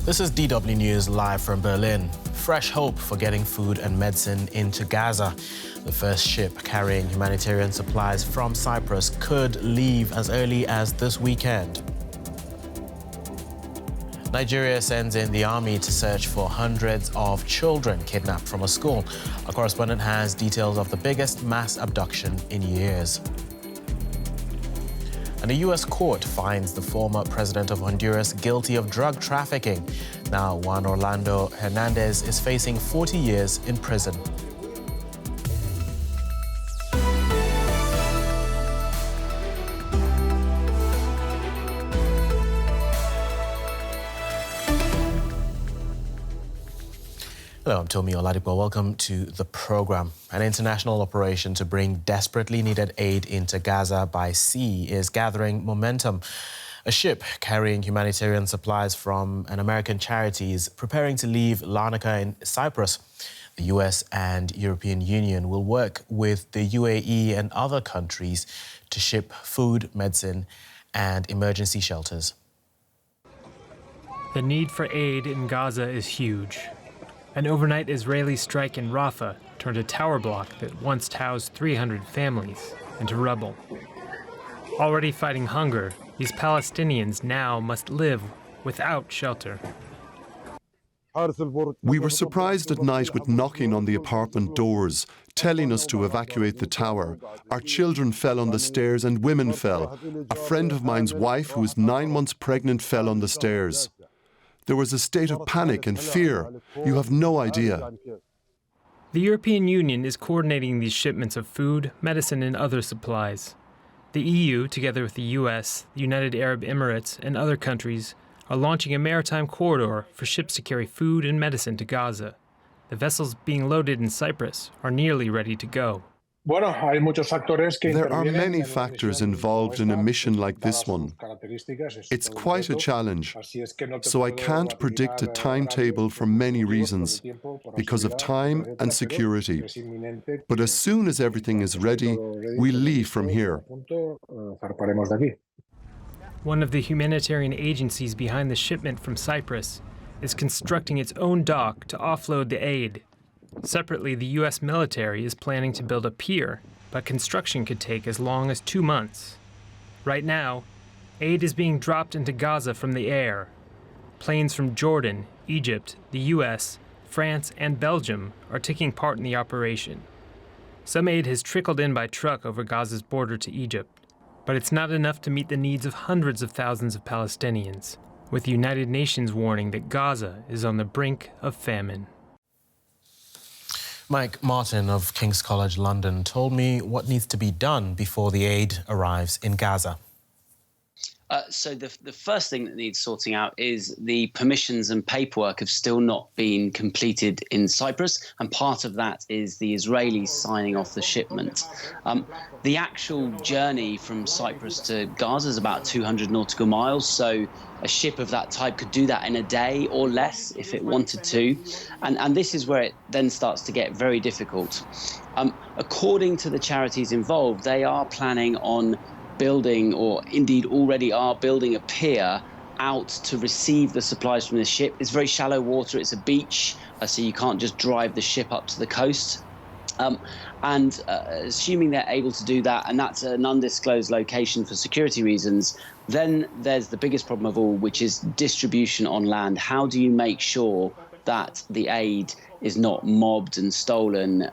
This is DW News live from Berlin. Fresh hope for getting food and medicine into Gaza. The first ship carrying humanitarian supplies from Cyprus could leave as early as this weekend. Nigeria sends in the army to search for hundreds of children kidnapped from a school. Our correspondent has details of the biggest mass abduction in years. And a U.S. court finds the former president of Honduras guilty of drug trafficking. Now, Juan Orlando Hernández is facing 40 years in prison. Hello, I'm Tomi Oladipo. Welcome to the program. An international operation to bring desperately needed aid into Gaza by sea is gathering momentum. A ship carrying humanitarian supplies from an American charity is preparing to leave Larnaca in Cyprus. The US and European Union will work with the UAE and other countries to ship food, medicine, and emergency shelters. The need for aid in Gaza is huge. An overnight Israeli strike in Rafah turned a tower block that once housed 300 families into rubble. Already fighting hunger, these Palestinians now must live without shelter. We were surprised at night with knocking on the apartment doors, telling us to evacuate the tower. Our children fell on the stairs and women fell. A friend of mine's wife, who was 9 months pregnant, fell on the stairs. There was a state of panic and fear. You have no idea. The European Union is coordinating these shipments of food, medicine, and other supplies. The EU, together with the US, the United Arab Emirates, and other countries, are launching a maritime corridor for ships to carry food and medicine to Gaza. The vessels being loaded in Cyprus are nearly ready to go. There are many factors involved in a mission like this one. It's quite a challenge, so I can't predict a timetable for many reasons, because of time and security. But as soon as everything is ready, we leave from here. One of the humanitarian agencies behind the shipment from Cyprus is constructing its own dock to offload the aid. Separately, the U.S. military is planning to build a pier, but construction could take as long as 2 months. Right now, aid is being dropped into Gaza from the air. Planes from Jordan, Egypt, the U.S., France, and Belgium are taking part in the operation. Some aid has trickled in by truck over Gaza's border to Egypt, but it's not enough to meet the needs of hundreds of thousands of Palestinians, with the United Nations warning that Gaza is on the brink of famine. Mike Martin of King's College London told me what needs to be done before the aid arrives in Gaza. So the first thing that needs sorting out is the permissions and paperwork have still not been completed in Cyprus, and part of that is the Israelis signing off the shipment. The actual journey from Cyprus to Gaza is about 200 nautical miles, so a ship of that type could do that in a day or less if it wanted to, and this is where it then starts to get very difficult. According to the charities involved, they are planning on building, or indeed already are building, a pier out to receive the supplies from the ship. It's very shallow water, it's a beach, so you can't just drive the ship up to the coast. Assuming they're able to do that, and that's an undisclosed location for security reasons, then there's the biggest problem of all, which is distribution on land. How do you make sure that the aid is not mobbed and stolen?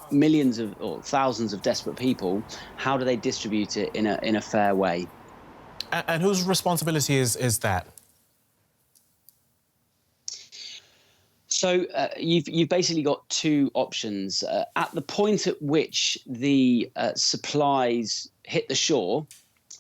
Millions of or thousands of desperate people, how do they distribute it in a fair way? And whose responsibility is that? So you've basically got two options. At the point at which the supplies hit the shore,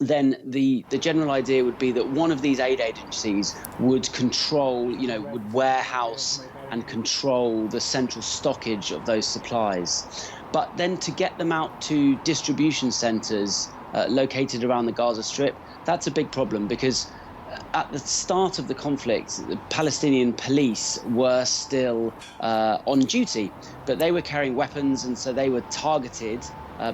then the general idea would be that one of these aid agencies would control, would warehouse and control the central stockage of those supplies. But then to get them out to distribution centres located around the Gaza Strip, that's a big problem, because at the start of the conflict, the Palestinian police were still on duty, but they were carrying weapons, and so they were targeted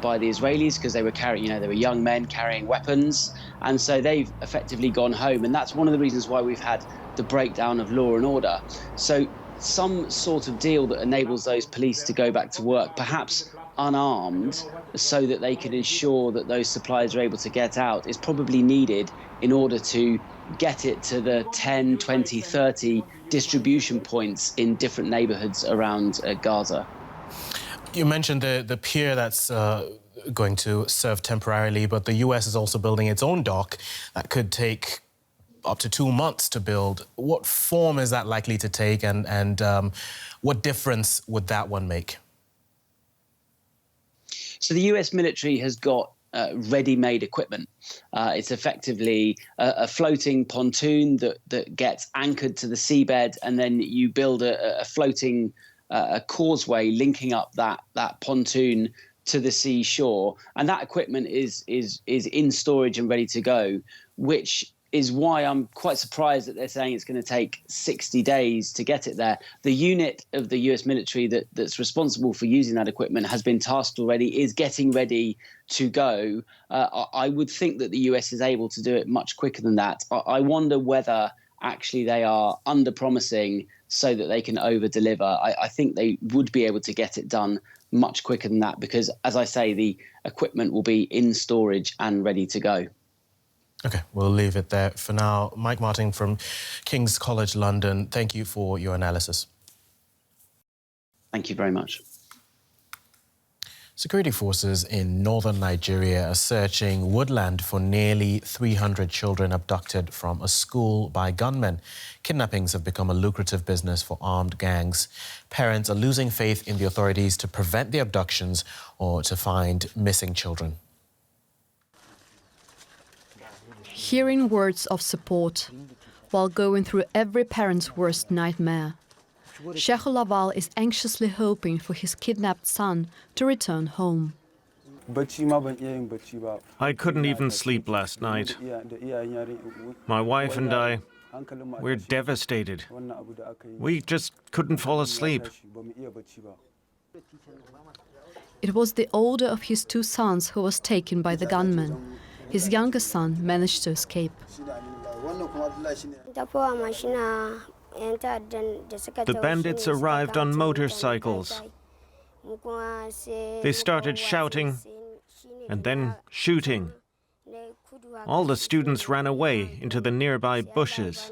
by the Israelis because they were carrying, they were young men carrying weapons. And so they've effectively gone home. And that's one of the reasons why we've had the breakdown of law and order. So some sort of deal that enables those police to go back to work, perhaps unarmed, so that they can ensure that those supplies are able to get out, is probably needed in order to get it to the 10, 20, 30 distribution points in different neighborhoods around Gaza. You mentioned the pier that's going to serve temporarily, but the U.S. is also building its own dock that could take up to 2 months to build. What form is that likely to take, and what difference would that one make? So the U.S. military has got ready-made equipment. It's effectively a floating pontoon that gets anchored to the seabed, and then you build a floating a causeway linking up that pontoon to the seashore, and that equipment is in storage and ready to go, which is why I'm quite surprised that they're saying it's going to take 60 days to get it there. The unit of the US military that's responsible for using that equipment has been tasked already, is getting ready to go. I would think that the US is able to do it much quicker than that. I wonder whether actually they are under-promising so that they can over-deliver. I think they would be able to get it done much quicker than that because, as I say, the equipment will be in storage and ready to go. OK, we'll leave it there for now. Mike Martin from King's College London, thank you for your analysis. Thank you very much. Security forces in northern Nigeria are searching woodland for nearly 300 children abducted from a school by gunmen. Kidnappings have become a lucrative business for armed gangs. Parents are losing faith in the authorities to prevent the abductions or to find missing children. Hearing words of support while going through every parent's worst nightmare. Sheikh Lawal is anxiously hoping for his kidnapped son to return home. I couldn't even sleep last night. My wife and I, we're devastated. We just couldn't fall asleep. It was the older of his two sons who was taken by the gunmen. His younger son managed to escape. The bandits arrived on motorcycles. They started shouting and then shooting. All the students ran away into the nearby bushes.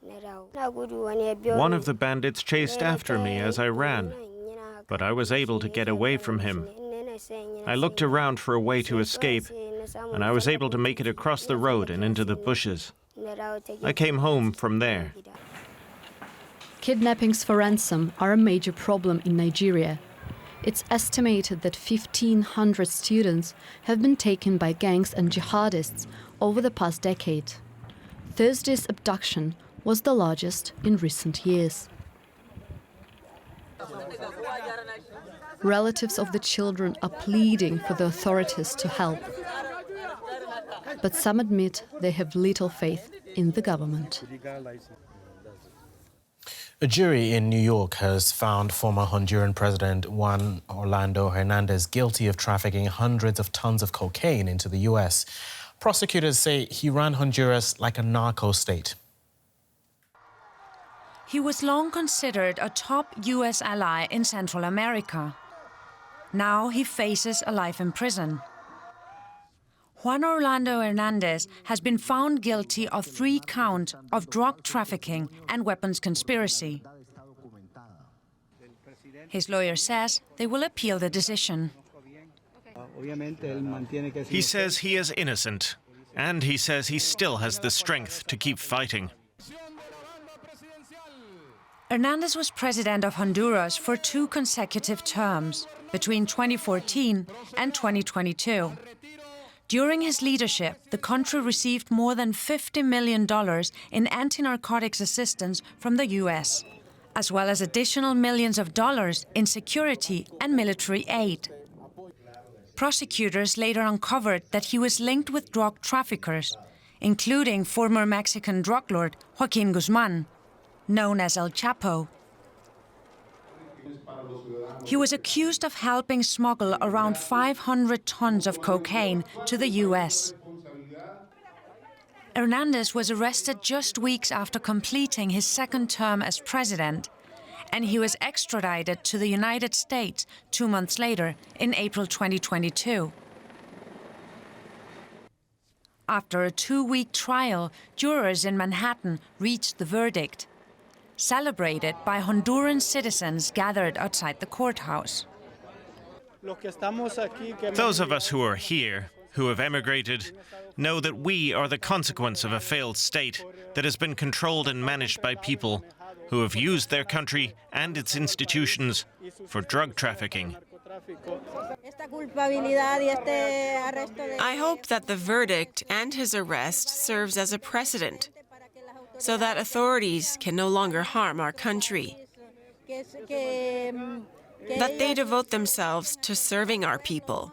One of the bandits chased after me as I ran, but I was able to get away from him. I looked around for a way to escape, and I was able to make it across the road and into the bushes. I came home from there. Kidnappings for ransom are a major problem in Nigeria. It's estimated that 1,500 students have been taken by gangs and jihadists over the past decade. Thursday's abduction was the largest in recent years. Relatives of the children are pleading for the authorities to help. But some admit they have little faith in the government. A jury in New York has found former Honduran President Juan Orlando Hernández guilty of trafficking hundreds of tons of cocaine into the U.S. Prosecutors say he ran Honduras like a narco state. He was long considered a top U.S. ally in Central America. Now he faces a life in prison. Juan Orlando Hernández has been found guilty of 3 counts of drug trafficking and weapons conspiracy. His lawyer says they will appeal the decision. He says he is innocent, and he says he still has the strength to keep fighting. Hernández was president of Honduras for 2 consecutive terms, between 2014 and 2022. During his leadership, the country received more than $50 million in anti-narcotics assistance from the U.S., as well as additional millions of dollars in security and military aid. Prosecutors later uncovered that he was linked with drug traffickers, including former Mexican drug lord Joaquin Guzman, known as El Chapo. He was accused of helping smuggle around 500 tons of cocaine to the US. Hernández was arrested just weeks after completing his second term as president, and he was extradited to the United States 2 months later in April 2022. After a 2-week trial, jurors in Manhattan reached the verdict, celebrated by Honduran citizens gathered outside the courthouse. Those of us who are here, who have emigrated, know that we are the consequence of a failed state that has been controlled and managed by people who have used their country and its institutions for drug trafficking. I hope that the verdict and his arrest serves as a precedent, so that authorities can no longer harm our country, that they devote themselves to serving our people,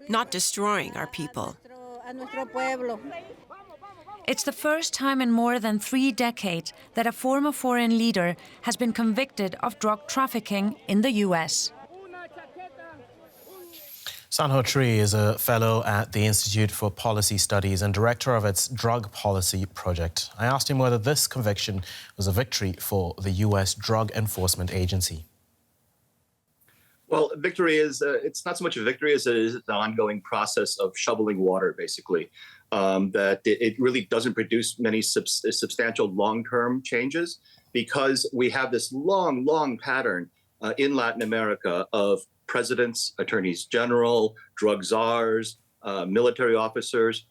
not destroying our people. It's the first time in more than 3 decades that a former foreign leader has been convicted of drug trafficking in the US. Sanho Tree is a fellow at the Institute for Policy Studies and director of its Drug Policy Project. I asked him whether this conviction was a victory for the US Drug Enforcement Agency. Well, victory is, it's not so much a victory as it is an ongoing process of shoveling water, basically. That it really doesn't produce many substantial long-term changes because we have this long pattern in Latin America of presidents, attorneys general, drug czars, military officers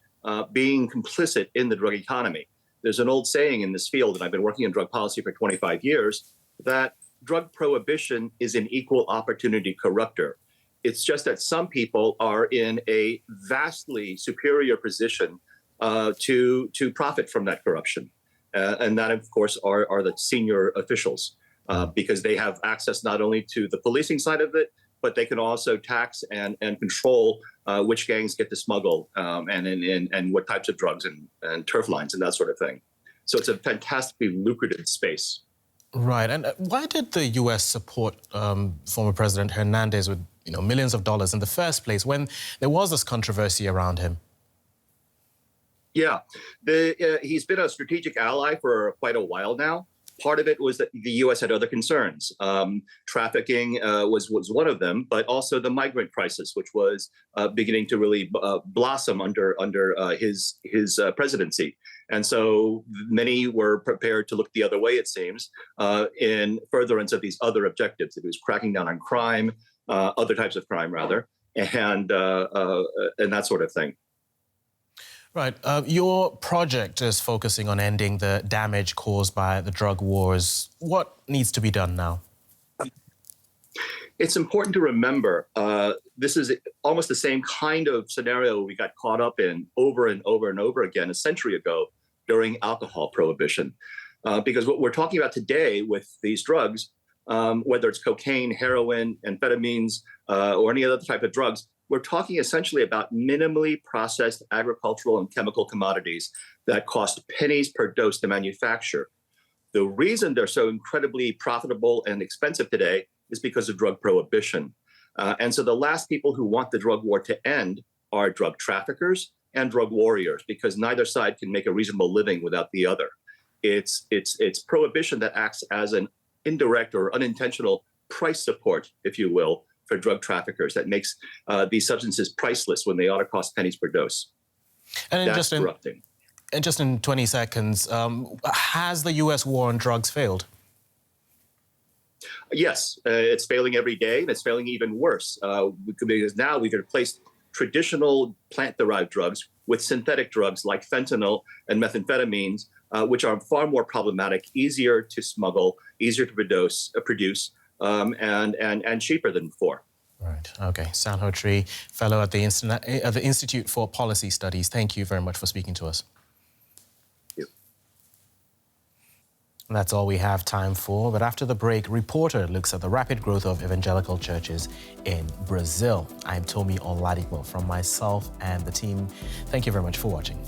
being complicit in the drug economy. There's an old saying in this field, and I've been working in drug policy for 25 years, that drug prohibition is an equal opportunity corrupter. It's just that some people are in a vastly superior position to profit from that corruption. And that, of course, are the senior officials because they have access not only to the policing side of it, but they can also tax and control which gangs get to smuggle and what types of drugs and turf lines and that sort of thing. So it's a fantastically lucrative space. Right. And why did the U.S. support former President Hernández with millions of dollars in the first place when there was this controversy around him? Yeah, he's been a strategic ally for quite a while now. Part of it was that the U.S. had other concerns. Trafficking was one of them, but also the migrant crisis, which was beginning to really blossom under his presidency. And so many were prepared to look the other way, it seems, in furtherance of these other objectives. It was cracking down on crime, other types of crime, rather, and that sort of thing. Right. Your project is focusing on ending the damage caused by the drug wars. What needs to be done now? It's important to remember this is almost the same kind of scenario we got caught up in over and over again a century ago during alcohol prohibition. Because what we're talking about today with these drugs, whether it's cocaine, heroin, amphetamines, or any other type of drugs, we're talking essentially about minimally processed agricultural and chemical commodities that cost pennies per dose to manufacture. The reason they're so incredibly profitable and expensive today is because of drug prohibition. And so the last people who want the drug war to end are drug traffickers and drug warriors, because neither side can make a reasonable living without the other. It's prohibition that acts as an indirect or unintentional price support, if you will, for drug traffickers that makes these substances priceless when they ought to cost pennies per dose. And that's corrupting. And just in 20 seconds, has the U.S. war on drugs failed? Yes, it's failing every day, and it's failing even worse because now we've replaced traditional plant-derived drugs with synthetic drugs like fentanyl and methamphetamines, which are far more problematic, easier to smuggle, easier to produce, and cheaper than before. Right. Okay. Sanho Tree, fellow at the Institute for Policy Studies. Thank you very much for speaking to us. Thank you. And that's all we have time for. But after the break, Reporter looks at the rapid growth of evangelical churches in Brazil. I'm Tomi Oladipo from myself and the team. Thank you very much for watching.